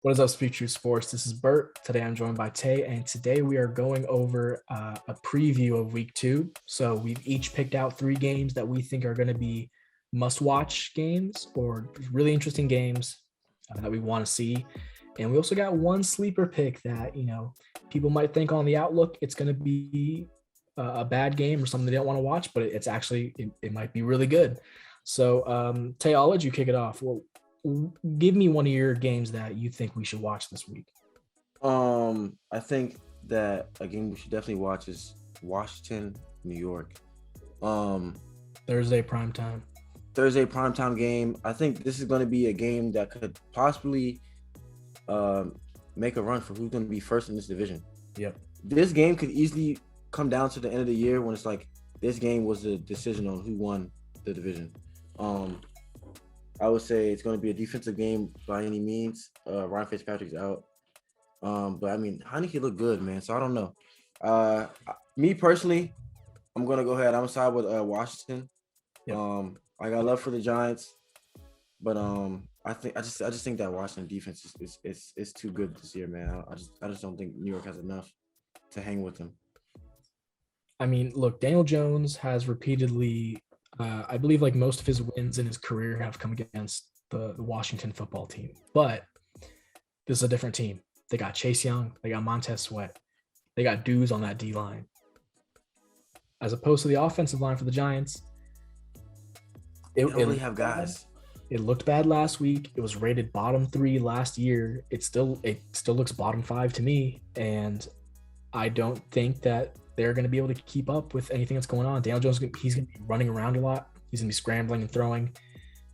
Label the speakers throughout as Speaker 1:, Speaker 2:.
Speaker 1: What is up, Speak True Sports? This is Bert. Today I'm joined by Tay, and today we are going over a preview of Week 2. So we've each picked out 3 games that we think are going to be must-watch games or really interesting games that we want to see. And we also got one sleeper pick that, people might think on the outlook it's going to be a bad game or something they don't want to watch, but it's actually, it might be really good. So, Tay, I'll let you kick it off. Well, give me one of your games that you think we should watch this week.
Speaker 2: I think that a game we should definitely watch is Washington, New York.
Speaker 1: Thursday primetime
Speaker 2: Game. I think this is going to be a game that could possibly make a run for who's going to be first in this division.
Speaker 1: Yep.
Speaker 2: This game could easily come down to the end of the year when it's like this game was the decision on who won the division. I would say it's going to be a defensive game by any means. Ryan Fitzpatrick's out. But I mean, Heineke looked good, man. So I don't know. Me personally, I'm gonna go ahead. I'm gonna side with Washington.
Speaker 1: Yep.
Speaker 2: I got love for the Giants, but I just think that Washington defense is too good this year, man. I just don't think New York has enough to hang with them.
Speaker 1: I mean, look, Daniel Jones has repeatedly, I believe, like most of his wins in his career have come against the Washington football team. But this is a different team. They got Chase Young. They got Montez Sweat. They got dudes on that D-line. As opposed to the offensive line for the Giants,
Speaker 2: they don't really have guys.
Speaker 1: It looked bad last week. It was rated bottom 3 last year. It still looks bottom 5 to me. And I don't think that they're going to be able to keep up with anything that's going on. Daniel Jones, he's going to be running around a lot. He's going to be scrambling and throwing.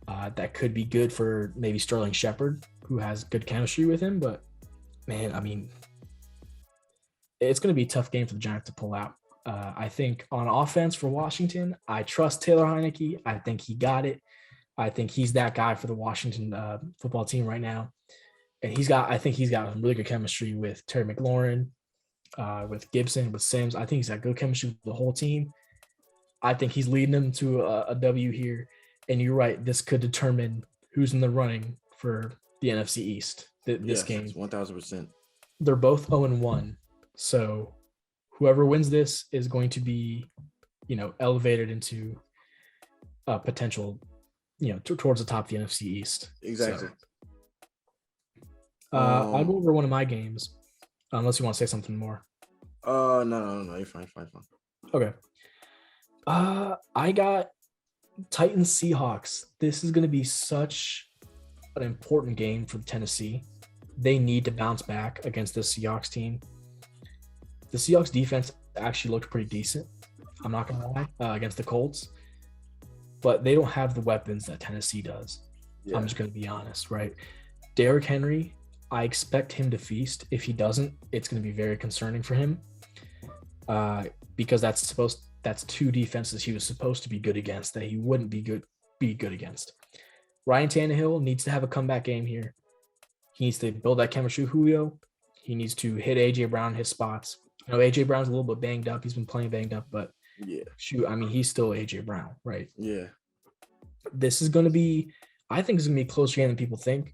Speaker 1: That could be good for maybe Sterling Shepard, who has good chemistry with him. But, man, I mean, it's going to be a tough game for the Giants to pull out. I think on offense for Washington, I trust Taylor Heineke. I think he got it. I think he's that guy for the Washington football team right now. And I think he's got some really good chemistry with Terry McLaurin, with Gibson, with Sims. I think he's got good chemistry with the whole team. I think he's leading them to a W here. And you're right, this could determine who's in the running for the NFC East this game.
Speaker 2: 1,000%.
Speaker 1: They're both 0-1. So whoever wins this is going to be, elevated into a potential, towards the top of the NFC East.
Speaker 2: Exactly.
Speaker 1: So, I'll go over one of my games, unless you want to say something more.
Speaker 2: No. You're fine.
Speaker 1: Okay. I got Titans Seahawks. This is going to be such an important game for Tennessee. They need to bounce back against the Seahawks team. The Seahawks defense actually looked pretty decent. I'm not going to lie, against the Colts, but they don't have the weapons that Tennessee does. Yeah. I'm just going to be honest, right? Derrick Henry, I expect him to feast. If he doesn't, it's going to be very concerning for him, because that's 2 defenses he was supposed to be good against that he wouldn't be good against. Ryan Tannehill needs to have a comeback game here. He needs to build that chemistry with Julio. He needs to hit A.J. Brown in his spots. A.J. Brown's a little bit banged up. He's been playing banged up, but he's still A.J. Brown, right?
Speaker 2: Yeah.
Speaker 1: This is going to be, I think it's going to be a closer game than people think.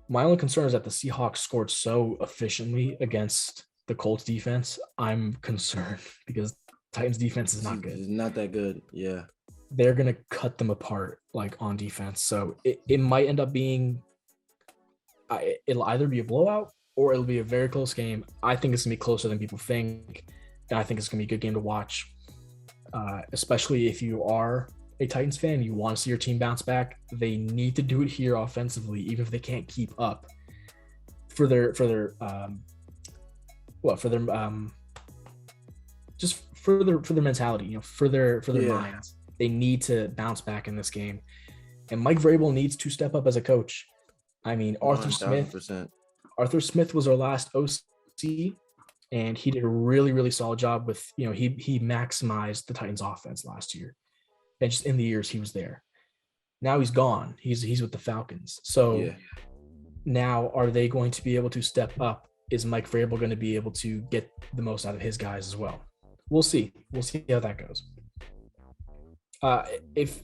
Speaker 1: My only concern is that the Seahawks scored so efficiently against the Colts defense. I'm concerned because Titans defense is not good.
Speaker 2: It's not that good. Yeah.
Speaker 1: They're going to cut them apart on defense. So it might end up being, it'll either be a blowout or it'll be a very close game. I think it's going to be closer than people think. And I think it's going to be a good game to watch, especially if you are a Titans fan. You want to see your team bounce back. They need to do it here offensively, even if they can't keep up for their mentality, for their minds. They need to bounce back in this game. And Mike Vrabel needs to step up as a coach. I mean, Arthur Smith was our last OC, and he did a really, really solid job with, he maximized the Titans offense last year. And just in the years he was there. Now he's gone. He's with the Falcons. So now are they going to be able to step up? Is Mike Vrabel going to be able to get the most out of his guys as well? We'll see. We'll see how that goes. If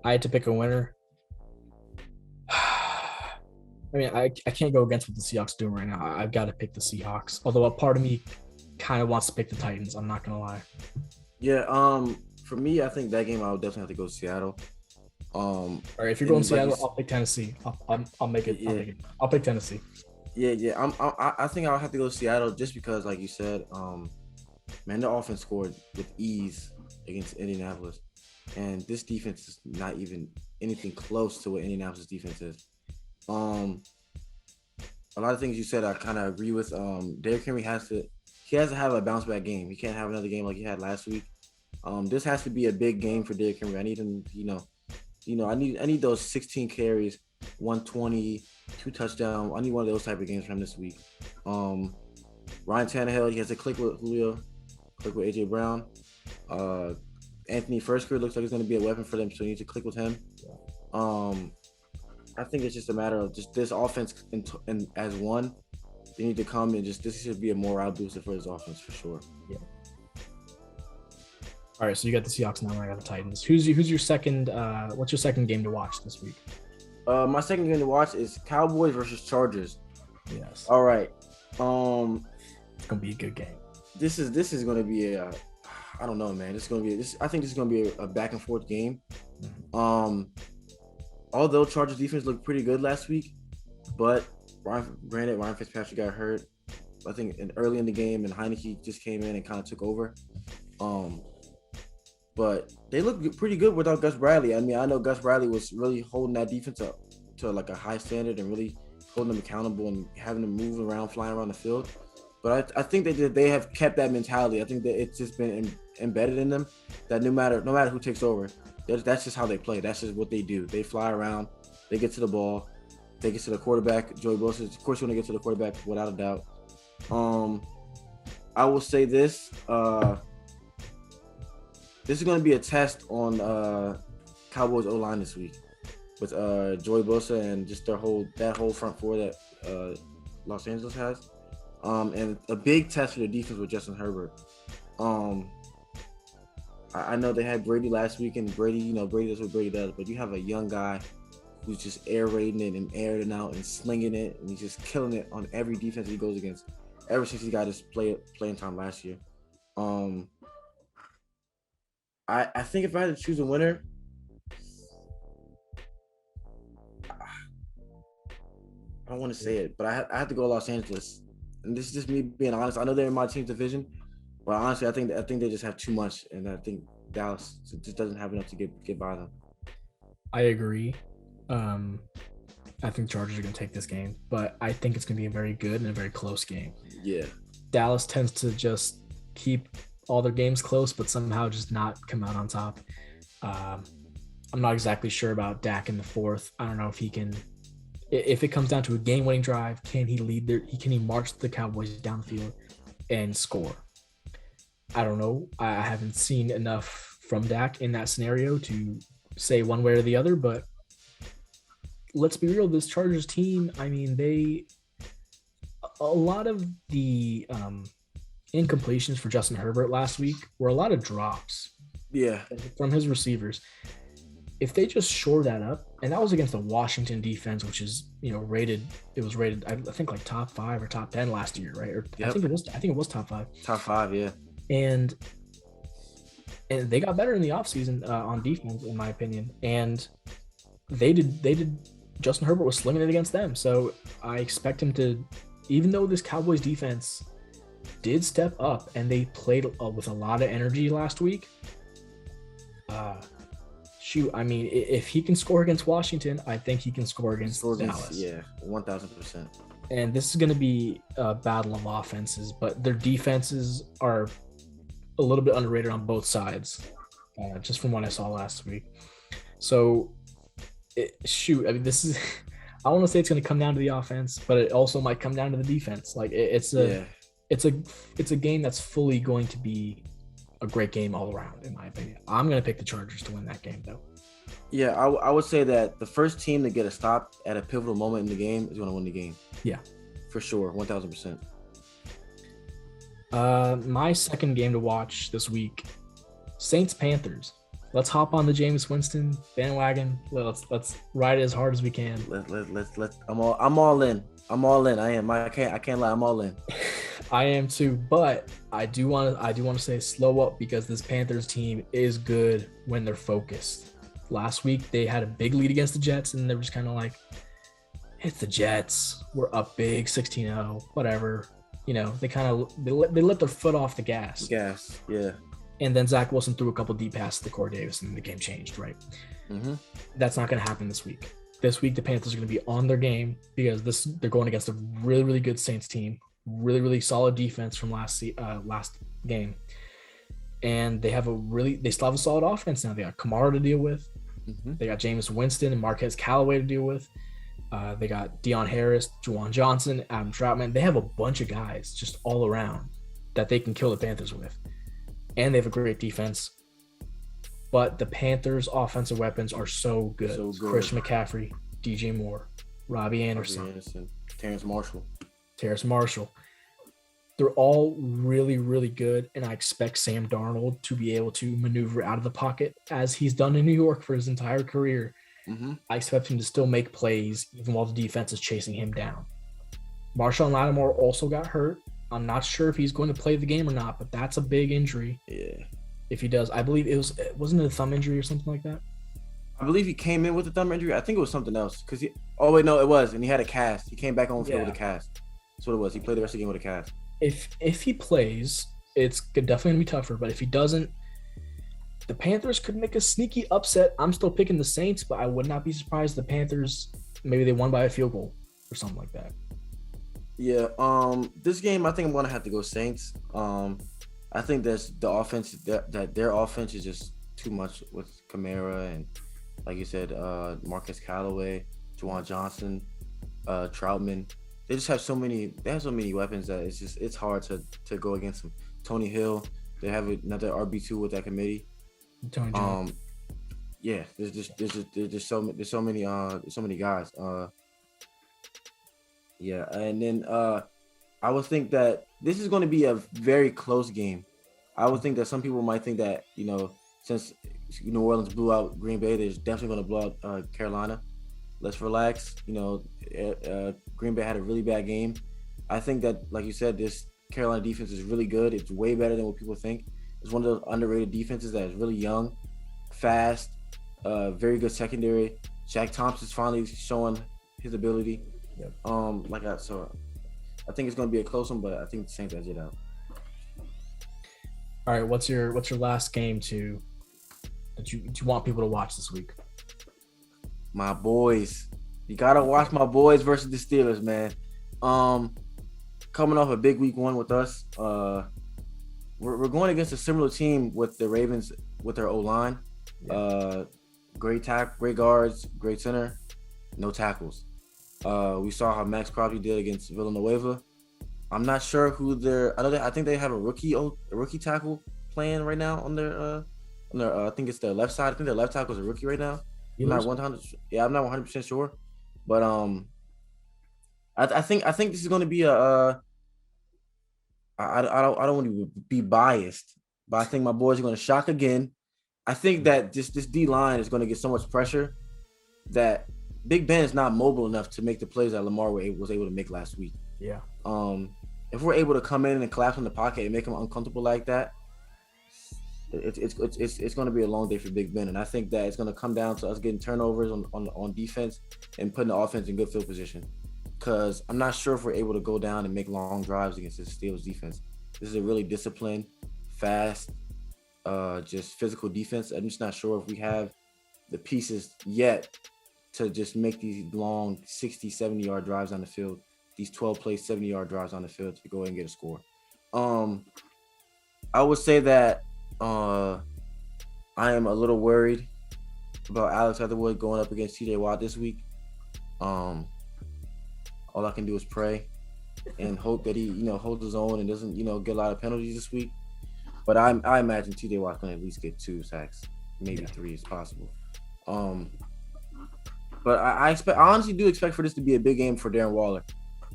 Speaker 1: I had to pick a winner, I mean, I can't go against what the Seahawks doing right now. I've got to pick the Seahawks. Although a part of me kind of wants to pick the Titans. I'm not gonna lie.
Speaker 2: Yeah. For me, I think that game I would definitely have to go Seattle.
Speaker 1: All right, if you're going
Speaker 2: and like
Speaker 1: Seattle, I'll pick Tennessee. I'll make it.
Speaker 2: yeah,
Speaker 1: I'll pick Tennessee.
Speaker 2: yeah. I think I'll have to go Seattle just because, like you said, man, the offense scored with ease against Indianapolis, and this defense is not even anything close to what Indianapolis defense is. A lot of things you said I kind of agree with. Derrick Henry has to have a bounce back game. He can't have another game like he had last week. This has to be a big game for Derrick Henry. I need him, I need those 16 carries, 120, 2 touchdowns. I need one of those type of games from this week. Ryan Tannehill, he has to click with Julio, click with AJ Brown. Anthony Firkser looks like he's going to be a weapon for them, so you need to click with him. I think it's just a matter of just this offense and as one, they need to come and just this should be a morale booster for this offense for sure.
Speaker 1: Yeah. All right, so you got the Seahawks now, and I got the Titans. Who's your second? What's your second game to watch this week?
Speaker 2: My second game to watch is Cowboys versus Chargers.
Speaker 1: Yes.
Speaker 2: All right.
Speaker 1: It's gonna be a good game.
Speaker 2: This is gonna be I don't know, man. I think this is gonna be a back and forth game. Mm-hmm. Although Chargers defense looked pretty good last week, but Ryan Fitzpatrick got hurt. I think early in the game, and Heineke just came in and kind of took over. But they look pretty good without Gus Bradley. I mean, I know Gus Bradley was really holding that defense up to like a high standard and really holding them accountable and having them move around, flying around the field. But I think they have kept that mentality. I think that it's just been embedded in them that no matter who takes over, that's just how they play. That's just what they do. They fly around, they get to the ball, they get to the quarterback. Joey Bosa, of course, you want to get to the quarterback without a doubt. I will say this. This is going to be a test on Cowboys O-line this week with Joey Bosa and just that whole front four that Los Angeles has. And a big test for the defense with Justin Herbert. I know they had Brady last week, and Brady does what Brady does, but you have a young guy who's just air raiding it and airing it out and slinging it, and he's just killing it on every defense he goes against ever since he got his playing time last year. I think if I had to choose a winner, I don't want to say it, but I have to go Los Angeles. And this is just me being honest. I know they're in my team's division, but honestly, I think they just have too much, and I think Dallas just doesn't have enough to get by them.
Speaker 1: I agree. I think Chargers are going to take this game, but I think it's going to be a very good and a very close game.
Speaker 2: Yeah.
Speaker 1: Dallas tends to just keep all their games close, but somehow just not come out on top. I'm not exactly sure about Dak in the fourth. I don't know if he can. If it comes down to a game-winning drive, can he lead can he march the Cowboys down the field and score? I don't know. I haven't seen enough from Dak in that scenario to say one way or the other, but let's be real. This Chargers team, I mean, a lot of the incompletions for Justin Herbert last week were a lot of drops.
Speaker 2: Yeah.
Speaker 1: From his receivers. If they just shore that up, and that was against the Washington defense, which is, rated, I think like top 5 or top 10 last year, right? Or yep. I think it was top 5.
Speaker 2: Top 5, yeah.
Speaker 1: And they got better in the offseason on defense, in my opinion. And they did Justin Herbert was slinging it against them. So I expect him to, even though this Cowboys defense did step up and they played with a lot of energy last week, I mean, if he can score against Washington, I think he can score against Dallas.
Speaker 2: Yeah, 1,000%.
Speaker 1: And this is going to be a battle of offenses, but their defenses are a little bit underrated on both sides, just from what I saw last week. So, I mean, this is – I want to say it's going to come down to the offense, but it also might come down to the defense. Like, it's a game that's fully going to be a great game all around, in my opinion. I'm going to pick the Chargers to win that game, though.
Speaker 2: Yeah, I would say that the first team to get a stop at a pivotal moment in the game is going to win the game.
Speaker 1: Yeah.
Speaker 2: For sure, 1,000%.
Speaker 1: My second game to watch this week, Saints-Panthers. let's hop on the Jameis Winston bandwagon. Let's ride it as hard as we can.
Speaker 2: Let's. I'm all in. I am. I can't lie. I'm all in.
Speaker 1: I am too, but I do want to say slow up because this Panthers team is good when they're focused. Last week they had a big lead against the Jets, and they were just kind of like, it's the Jets. We're up big, 16-0, whatever. You know, they let their foot off the gas.
Speaker 2: Gas, yeah.
Speaker 1: And then Zach Wilson threw a couple deep passes to Corey Davis, and the game changed, right?
Speaker 2: Mm-hmm.
Speaker 1: That's not going to happen this week. This week, the Panthers are going to be on their game because they're going against a really, really good Saints team, really, really solid defense from last game, and they still have a solid offense now. They got Kamara to deal with, They got Jameis Winston and Marquez Callaway to deal with. They got Deion Harris, Juwan Johnson, Adam Troutman. They have a bunch of guys just all around that they can kill the Panthers with, and they have a great defense. But the Panthers' offensive weapons are so good. Christian McCaffrey, DJ Moore, Robbie Anderson,
Speaker 2: Terrace
Speaker 1: Marshall. They're all really, really good, and I expect Sam Darnold to be able to maneuver out of the pocket as he's done in New York for his entire career. I expect him to still make plays even while the defense is chasing him down. Marshawn Lattimore also got hurt. I'm not sure if he's going to play the game or not, but that's a big injury.
Speaker 2: Yeah.
Speaker 1: If he does, I believe wasn't it a thumb injury or something like that?
Speaker 2: I believe he came in with a thumb injury. I think it was something else. It was, and he had a cast. He came back on the field with a cast. That's what it was. He played the rest of the game with a cast.
Speaker 1: If he plays, it's definitely gonna be tougher. But if he doesn't, the Panthers could make a sneaky upset. I'm still picking the Saints, but I would not be surprised the Panthers maybe they won by a field goal or something like that.
Speaker 2: Yeah. This game I think I'm gonna have to go Saints. I think that's the offense that their offense is just too much with Kamara and, like you said, Marquez Callaway, Juwan Johnson, Troutman. They just have so many. They have so many weapons that it's hard to go against them. Tony Hill. They have another RB2 with that committee.
Speaker 1: Tony Jones.
Speaker 2: Yeah. There's so many guys. Yeah, and then I would think that this is going to be a very close game. I would think that some people might think that, since New Orleans blew out Green Bay, they're definitely going to blow out Carolina. Let's relax. Green Bay had a really bad game. I think that, like you said, this Carolina defense is really good. It's way better than what people think. It's one of those underrated defenses that is really young, fast, very good secondary. Shaq Thompson's finally showing his ability.
Speaker 1: Yep.
Speaker 2: I think it's going to be a close one, but I think the Saints edge it out.
Speaker 1: All right, what's your last game that you want people to watch this week?
Speaker 2: My boys. You got to watch my boys versus the Steelers, man. Coming off a big week one with us. We're going against a similar team with the Ravens with their O-line. Yeah. Great guards, great center, no tackles. We saw how Max Crosby did against Villanueva. I'm not sure who I think they have a rookie tackle playing right now on their I think it's their left side. I think their left tackle is a rookie right now. I'm not 100% sure, but I think this is going to be I don't want to be biased, but I think my boys are going to shock again. I think that this D line is going to get so much pressure that Big Ben is not mobile enough to make the plays that Lamar was able to make last week.
Speaker 1: Yeah.
Speaker 2: If we're able to come in and collapse in the pocket and make him uncomfortable like that, it's going to be a long day for Big Ben. And I think that it's going to come down to us getting turnovers on defense and putting the offense in good field position. Because I'm not sure if we're able to go down and make long drives against the Steelers defense. This is a really disciplined, fast, just physical defense. I'm just not sure if we have the pieces yet to just make these long 60, 70-yard drives on the field, these 12-play, 70-yard drives on the field to go ahead and get a score. I would say that I am a little worried about Alex Leatherwood going up against TJ Watt this week. All I can do is pray and hope that he, holds his own and doesn't, get a lot of penalties this week. But I imagine TJ Watt's going to at least get 2 sacks, maybe 3 is possible. But I honestly do expect for this to be a big game for Darren Waller.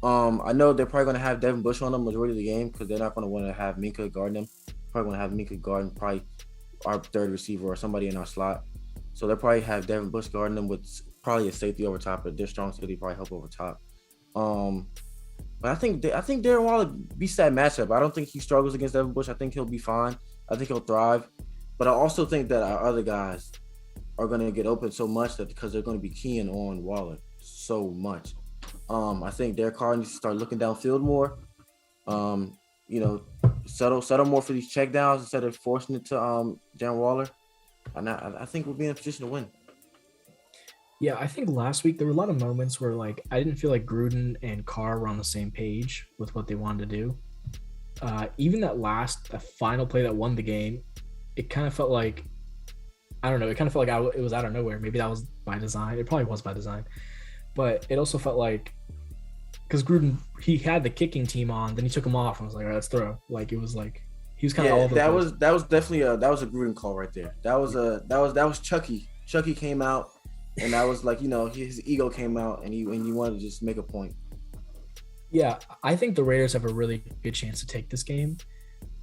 Speaker 2: I know they're probably going to have Devin Bush on them majority of the game because they're not going to want to have Minka guarding them. Probably going to have Minka guarding probably our third receiver or somebody in our slot. So they'll probably have Devin Bush guarding them with probably a safety over top, but their strong safety probably help over top. But I think Darren Waller beats that matchup. I don't think he struggles against Devin Bush. I think he'll be fine. I think he'll thrive. But I also think that our other guys are going to get open so much that because they're going to be keying on Waller so much. I think Derek Carr needs to start looking downfield more. Settle more for these check downs instead of forcing it to Darren Waller. And I think we'll be in a position to win.
Speaker 1: Yeah, I think last week there were a lot of moments where like I didn't feel like Gruden and Carr were on the same page with what they wanted to do. Even that final play that won the game, it kind of felt like, I don't know, it kind of felt like it was out of nowhere. Maybe that was by design. It probably was by design. But it also felt like, because Gruden, he had the kicking team on, then he took him off and was like, all right, let's throw. Like, it was like, he was kind of all over the place.
Speaker 2: That was definitely a Gruden call right there. That was Chucky. Chucky came out, and that was like, his ego came out, and he wanted to just make a point.
Speaker 1: Yeah, I think the Raiders have a really good chance to take this game,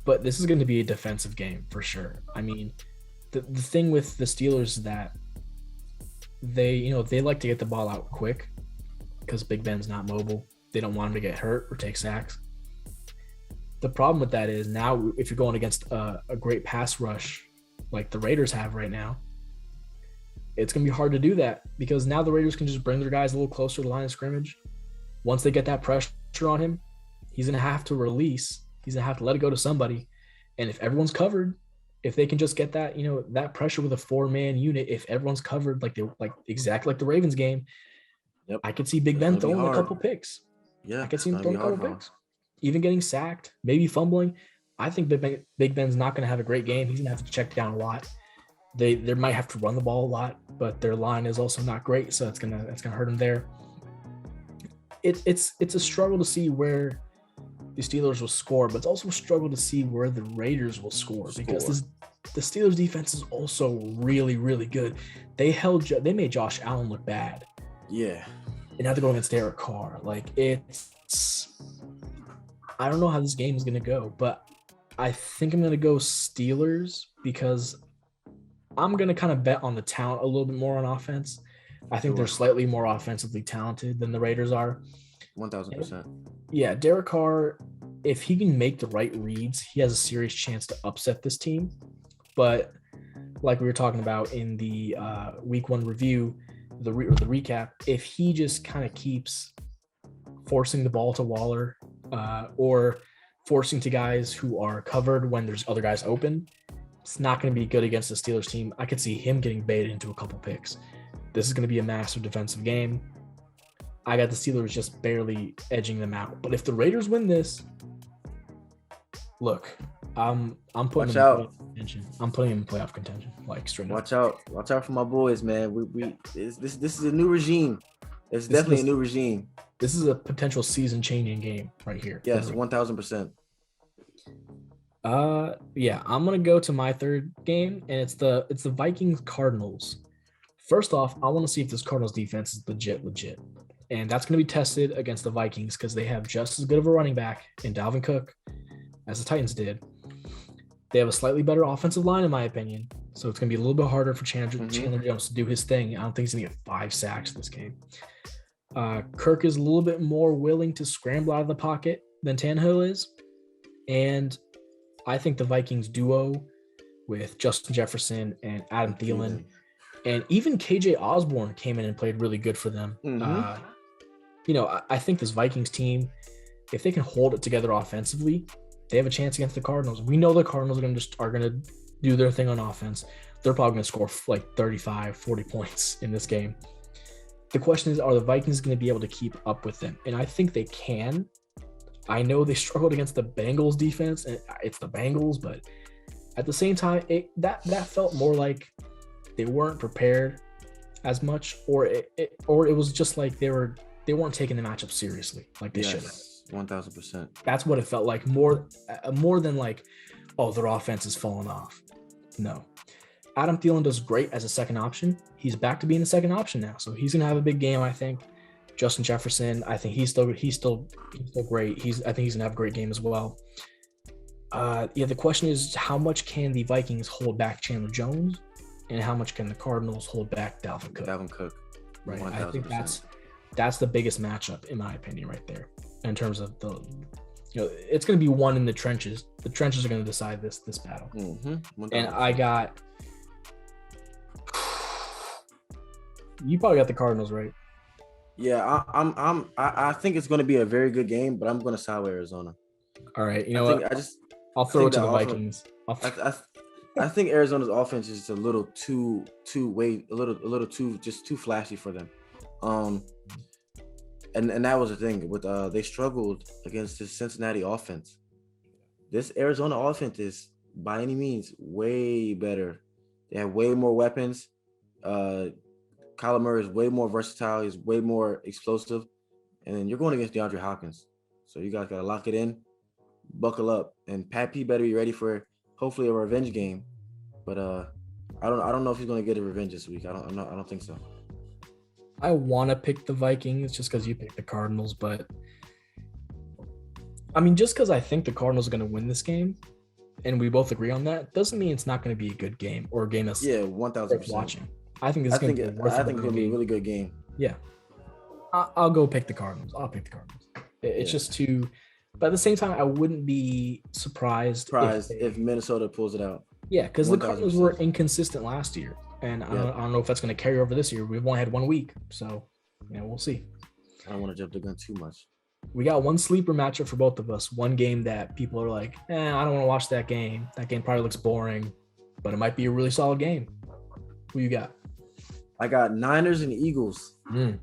Speaker 1: but this is going to be a defensive game for sure. I mean, the thing with the Steelers is that they like to get the ball out quick because Big Ben's not mobile. They don't want him to get hurt or take sacks. The problem with that is now if you're going against a great pass rush like the Raiders have right now, it's going to be hard to do that because now the Raiders can just bring their guys a little closer to the line of scrimmage. Once they get that pressure on him, he's going to have to release. He's going to have to let it go to somebody. And if everyone's covered, if they can just get that, that pressure with a 4-man unit, if everyone's covered exactly like the Ravens game,
Speaker 2: yep.
Speaker 1: I could see Big Ben throwing a couple picks.
Speaker 2: Yeah,
Speaker 1: I could see him throwing a couple picks. Even getting sacked, maybe fumbling. I think Big Ben's not going to have a great game. He's going to have to check down a lot. They might have to run the ball a lot, but their line is also not great, so it's gonna hurt him there. It's a struggle to see where the Steelers will score, but it's also a struggle to see where the Raiders will score. Because the Steelers defense is also really, really good. They made Josh Allen look bad.
Speaker 2: Yeah.
Speaker 1: And now they're going against Derek Carr. I don't know how this game is going to go, but I think I'm going to go Steelers because I'm going to kind of bet on the talent a little bit more on offense. I think they're slightly more offensively talented than the Raiders are.
Speaker 2: 1,000%.
Speaker 1: Yeah, Derek Carr, if he can make the right reads, he has a serious chance to upset this team. But like we were talking about in the week 1 review, the recap, if he just kind of keeps forcing the ball to Waller or forcing to guys who are covered when there's other guys open, it's not going to be good against the Steelers team. I could see him getting baited into a couple picks. This is going to be a massive defensive game. I got the Steelers just barely edging them out. But if the Raiders win this, look, I'm putting them in playoff contention. I'm putting them in playoff contention, like straight up.
Speaker 2: Watch out for my boys, man. This is a new regime. It's definitely a new regime.
Speaker 1: This is a potential season-changing game right here.
Speaker 2: Yes, 1,000%.
Speaker 1: Yeah, I'm gonna go to my third game, and it's the Vikings Cardinals. First off, I want to see if this Cardinals defense is legit. And that's going to be tested against the Vikings because they have just as good of a running back in Dalvin Cook as the Titans did. They have a slightly better offensive line, in my opinion. So it's going to be a little bit harder for Chandler Jones to do his thing. I don't think he's going to get 5 sacks this game. Kirk is a little bit more willing to scramble out of the pocket than Tannehill is. And I think the Vikings duo with Justin Jefferson and Adam Thielen, and even KJ Osborne came in and played really good for them. I think this Vikings team, if they can hold it together offensively, they have a chance against the Cardinals. We know the Cardinals are going to do their thing on offense. They're probably going to score like 35, 40 points in this game. The question is, are the Vikings going to be able to keep up with them? And I think they can. I know they struggled against the Bengals defense, and it's the Bengals, but at the same time, that felt more like they weren't prepared as much, or it was just like they weren't taking the matchup seriously like they should have.
Speaker 2: 1,000%.
Speaker 1: That's what it felt like, more than like, oh, their offense is falling off. No. Adam Thielen does great as a second option. He's back to being the second option now, so he's gonna have a big game, I think. Justin Jefferson, I think he's still great. I think he's gonna have a great game as well. The question is how much can the Vikings hold back Chandler Jones, and how much can the Cardinals hold back Dalvin Cook?
Speaker 2: Dalvin Cook.
Speaker 1: Right.
Speaker 2: 1000%.
Speaker 1: I think that's the biggest matchup in my opinion, right there. In terms of it's going to be one in the trenches. The trenches are going to decide this battle. And I got. You probably got the Cardinals, right?
Speaker 2: Yeah, I think it's going to be a very good game, but I'm going to side with Arizona.
Speaker 1: All right, I'll throw it to the Vikings.
Speaker 2: I think Arizona's offense is a little too flashy for them. And that was the thing with they struggled against the Cincinnati offense. This Arizona offense is by any means way better. They have way more weapons. Kyler Murray is way more versatile. He's way more explosive. And then you're going against DeAndre Hopkins. So you guys got to lock it in, buckle up. And Pat P better be ready for hopefully a revenge game. But I don't know if he's going to get a revenge this week. I don't think so.
Speaker 1: I want to pick the Vikings just because you picked the Cardinals. But, I mean, just because I think the Cardinals are going to win this game, and we both agree on that, doesn't mean it's not going to be a good game or a game that's
Speaker 2: 1,000%
Speaker 1: watching. I think it's going to be
Speaker 2: I think it's going to be a really good game.
Speaker 1: Yeah. I'll go pick the Cardinals. I'll pick the Cardinals. It's just too – but at the same time, I wouldn't be surprised
Speaker 2: if Minnesota pulls it out.
Speaker 1: Yeah, because the Cardinals were inconsistent last year. And I don't know if that's going to carry over this year. We've only had 1 week. So, we'll see.
Speaker 2: I don't want to jump the gun too much.
Speaker 1: We got one sleeper matchup for both of us. One game that people are like, I don't want to watch that game. That game probably looks boring. But it might be a really solid game. Who you got?
Speaker 2: I got Niners and Eagles. Coming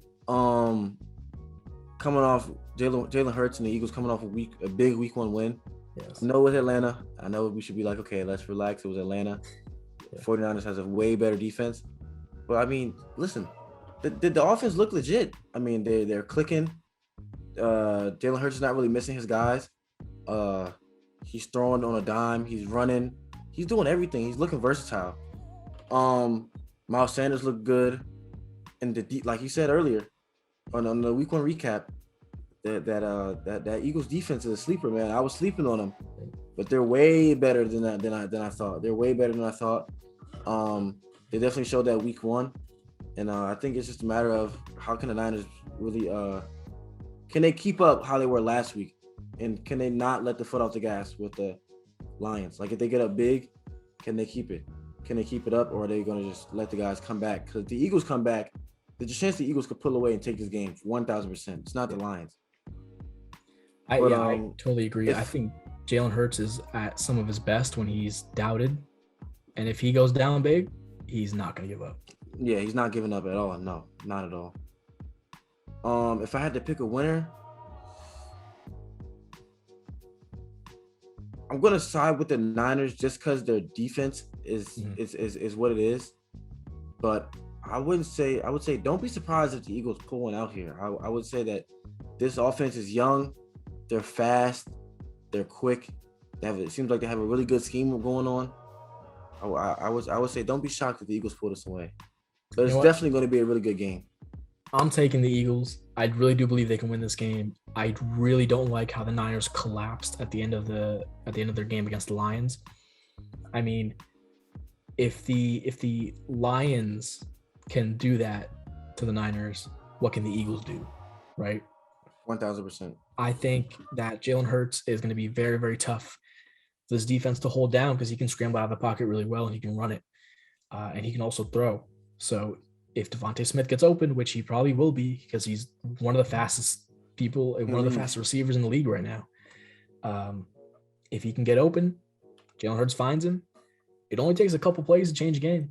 Speaker 2: off Jalen Hurts and the Eagles coming off a big week 1 win.
Speaker 1: Yes.
Speaker 2: I know with Atlanta, I know we should be like, okay, let's relax. It was Atlanta. Yeah. 49ers has a way better defense. But I mean, listen, the offense look legit. I mean, they're clicking. Jalen Hurts is not really missing his guys. He's throwing on a dime. He's running. He's doing everything. He's looking versatile. Miles Sanders looked good, and like you said earlier, on the week 1 recap, that Eagles defense is a sleeper, man. I was sleeping on them, but they're way better than I thought. They're way better than I thought. They definitely showed that week 1, and I think it's just a matter of how can the Niners really can they keep up how they were last week, and can they not let the foot off the gas with the Lions? Like if they get up big, can they keep it? Can they keep it up, or are they going to just let the guys come back? Because if the Eagles come back, there's a chance the Eagles could pull away and take this game 1,000%. It's not the Lions.
Speaker 1: I totally agree. I think Jalen Hurts is at some of his best when he's doubted. And if he goes down big, he's not going to give up.
Speaker 2: Yeah, he's not giving up at all. No, not at all. If I had to pick a winner, I'm going to side with the Niners just because their defense is what it is. But I would say don't be surprised if the Eagles pull one out here. I would say that this offense is young, they're fast, they're quick. It seems like they have a really good scheme going on. I would say don't be shocked if the Eagles pull this away. But it's definitely going to be a really good game.
Speaker 1: I'm taking the Eagles. I really do believe they can win this game. I really don't like how the Niners collapsed at the end of their game against the Lions. I mean, if the Lions can do that to the Niners, what can the Eagles do, right?
Speaker 2: 1,000%.
Speaker 1: I think that Jalen Hurts is going to be very, very tough for this defense to hold down because he can scramble out of the pocket really well and he can run it, and he can also throw. So if Devontae Smith gets open, which he probably will be because he's one of the fastest people, one of the fastest receivers in the league right now. If he can get open, Jalen Hurts finds him. It only takes a couple plays to change a game.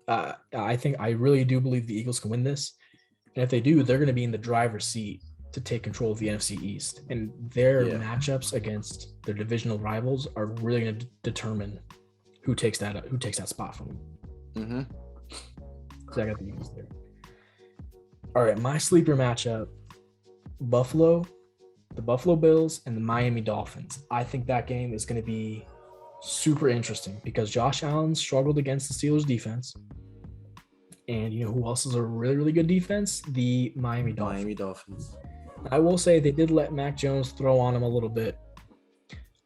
Speaker 1: I really do believe the Eagles can win this. And if they do, they're going to be in the driver's seat to take control of the NFC East. And their matchups against their divisional rivals are really going to determine who takes that spot from them. Mm-hmm. So I got the Eagles there. All right, my sleeper matchup, the Buffalo Bills and the Miami Dolphins. I think that game is going to be super interesting because Josh Allen struggled against the Steelers defense. And you know who else is a really, really good defense? The Miami Dolphins.
Speaker 2: Miami Dolphins.
Speaker 1: I will say they did let Mac Jones throw on him a little bit.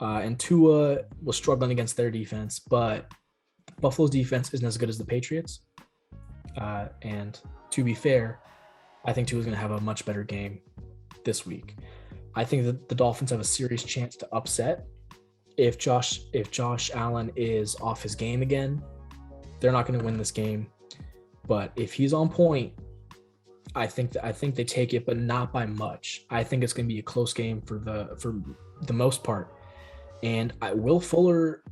Speaker 1: And Tua was struggling against their defense, but Buffalo's defense isn't as good as the Patriots. And to be fair, I think Tua's going to have a much better game this week. I think that the Dolphins have a serious chance to upset if Josh Allen is off his game again. They're not going to win this game, but if he's on point, I think they take it, but not by much. I think it's going to be a close game for the most part. And Will Fuller,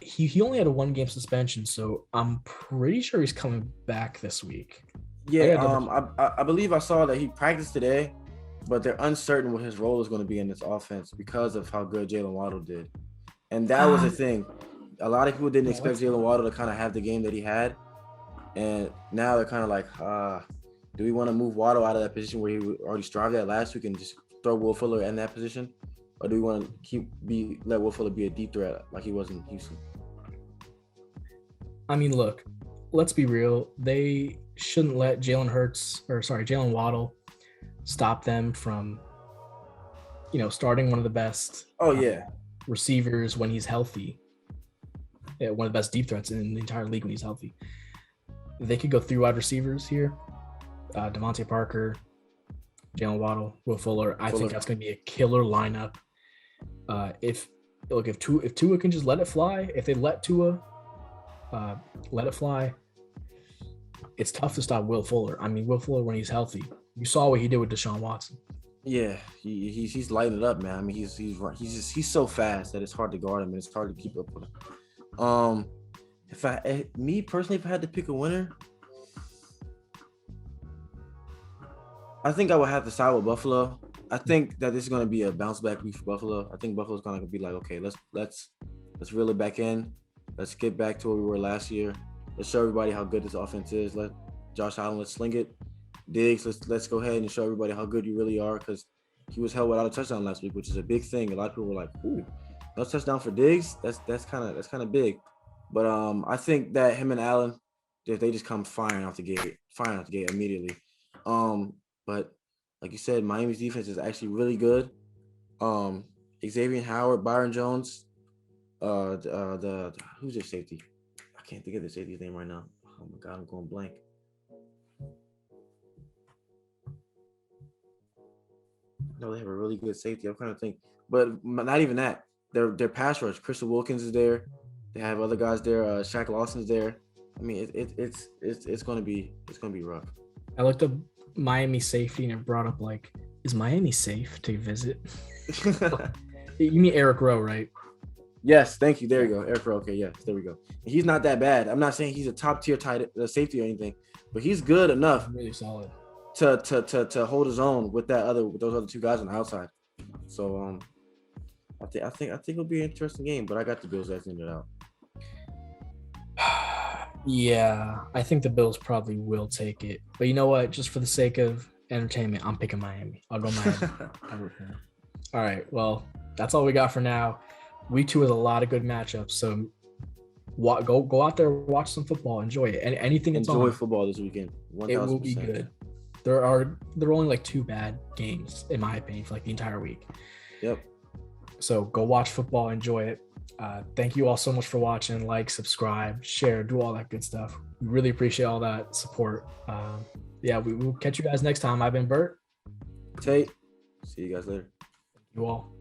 Speaker 1: he only had a 1-game suspension, so I'm pretty sure he's coming back this week.
Speaker 2: Yeah, I believe I saw that he practiced today, but they're uncertain what his role is going to be in this offense because of how good Jalen Waddle did. And that was the thing. A lot of people didn't expect Jalen Waddle to kind of have the game that he had. And now they're kind of like, do we want to move Waddle out of that position where he already strived at last week and just throw Will Fuller in that position? Or do we want to let Will Fuller be a deep threat like he was in Houston?
Speaker 1: I mean, look, let's be real. They shouldn't let Jalen Waddle stop them from, starting one of the best receivers when he's healthy. Yeah, one of the best deep threats in the entire league when he's healthy. They could go 3 wide receivers here. Devontae Parker, Jalen Waddle, Will Fuller. I think that's going to be a killer lineup. If Tua can just let it fly, if they let Tua let it fly, it's tough to stop Will Fuller. I mean, Will Fuller when he's healthy, you saw what he did with Deshaun Watson.
Speaker 2: Yeah, he's lighting it up, man. I mean, he's so fast that it's hard to guard him and it's hard to keep up with him. If I had to pick a winner, I think I would have to side with Buffalo. I think that this is going to be a bounce back week for Buffalo. I think Buffalo's going to be like, okay, let's reel it back in. Let's get back to where we were last year. Let's show everybody how good this offense is. Let Josh Allen, let's sling it. Diggs, let's go ahead and show everybody how good you really are, because he was held without a touchdown last week, which is a big thing. A lot of people were like, "Ooh, no touchdown for Diggs? That's kind of big." But I think that him and Allen, if they just come firing out the gate immediately. But like you said, Miami's defense is actually really good. Xavier Howard, Byron Jones, who's their safety? I can't think of the safety's name right now. Oh my God, I'm going blank. No, they have a really good safety. I'm trying to think, but not even that. Their pass rush. Crystal Wilkins is there. They have other guys there. Shaq Lawson's there. I mean, it's gonna be rough.
Speaker 1: I looked up Miami safety and it brought up like, is Miami safe to visit? You mean Eric Rowe, right?
Speaker 2: Yes, thank you. There you go, Eric Rowe. Okay, yes, there we go. He's not that bad. I'm not saying he's a top tier safety or anything, but he's good enough.
Speaker 1: Really solid.
Speaker 2: To hold his own with those other 2 guys on the outside. So I think it'll be an interesting game, but I got the Bills acting it out.
Speaker 1: Yeah, I think the Bills probably will take it. But you know what? Just for the sake of entertainment, I'm picking Miami. I'll go Miami. All right. Well, that's all we got for now. Week 2 is a lot of good matchups. So go out there, watch some football, enjoy it. And anything that's
Speaker 2: enjoy football this weekend. 1,000%.
Speaker 1: It will be good. There are only like 2 bad games in my opinion for like the entire week.
Speaker 2: Yep. So
Speaker 1: go watch football, enjoy it. Thank you all so much for watching. Like, subscribe, share, do all that good stuff. We really appreciate all that support. We will catch you guys next time. I've been Bert.
Speaker 2: Tate. See you guys later.
Speaker 1: You all.